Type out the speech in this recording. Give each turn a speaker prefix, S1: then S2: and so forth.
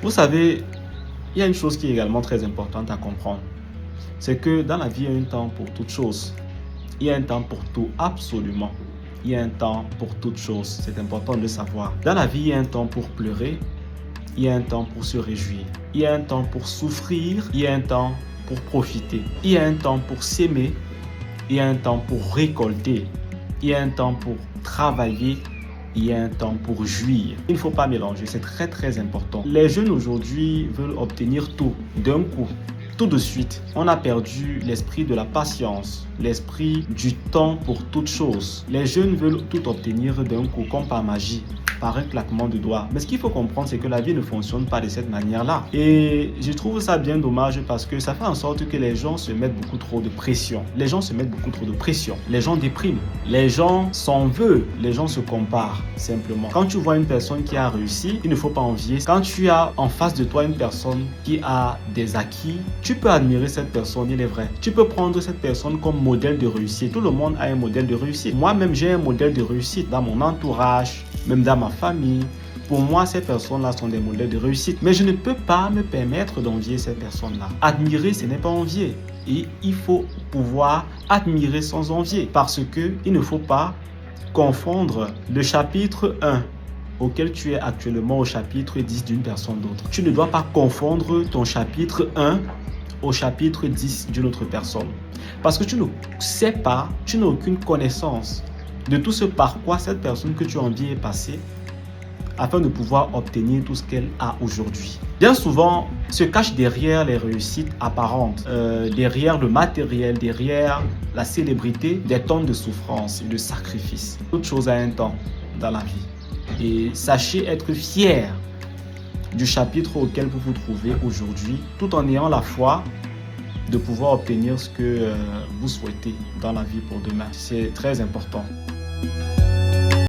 S1: Vous savez, il y a une chose qui est également très importante à comprendre. C'est que dans la vie, il y a un temps pour toute chose. Il y a un temps pour tout, absolument. Il y a un temps pour toute chose. C'est important de le savoir. Dans la vie, il y a un temps pour pleurer. Il y a un temps pour se réjouir. Il y a un temps pour souffrir. Il y a un temps pour profiter. Il y a un temps pour s'aimer. Il y a un temps pour récolter. Il y a un temps pour travailler. Il y a un temps pour jouir. Il ne faut pas mélanger, c'est très très important. Les jeunes aujourd'hui veulent obtenir tout d'un coup, tout de suite. On a perdu l'esprit de la patience, l'esprit du temps pour toute chose. Les jeunes veulent tout obtenir d'un coup, comme par magie, par un claquement de doigts. Mais ce qu'il faut comprendre, c'est que la vie ne fonctionne pas de cette manière-là. Et je trouve ça bien dommage parce que ça fait en sorte que les gens se mettent beaucoup trop de pression. Les gens se mettent beaucoup trop de pression. Les gens dépriment. Les gens s'en veulent. Les gens se comparent, simplement. Quand tu vois une personne qui a réussi, il ne faut pas envier. Quand tu as en face de toi une personne qui a des acquis, tu peux admirer cette personne, il est vrai. Tu peux prendre cette personne comme modèle de réussite. Tout le monde a un modèle de réussite. Moi-même, j'ai un modèle de réussite dans mon entourage, même dans ma famille. Pour moi, ces personnes-là sont des modèles de réussite. Mais je ne peux pas me permettre d'envier ces personnes-là. Admirer, ce n'est pas envier. Et il faut pouvoir admirer sans envier. Parce qu'il ne faut pas confondre le chapitre 1 auquel tu es actuellement au chapitre 10 d'une personne d'autre. Tu ne dois pas confondre ton chapitre 1 au chapitre 10 d'une autre personne. Parce que tu ne sais pas, tu n'as aucune connaissance de tout ce par quoi cette personne que tu envies est passée afin de pouvoir obtenir tout ce qu'elle a aujourd'hui. Bien souvent, se cache derrière les réussites apparentes, derrière le matériel, derrière la célébrité, des tonnes de souffrance et de sacrifices. Toute chose a un temps dans la vie. Et sachez être fiers du chapitre auquel vous vous trouvez aujourd'hui, tout en ayant la foi de pouvoir obtenir ce que vous souhaitez dans la vie pour demain. C'est très important.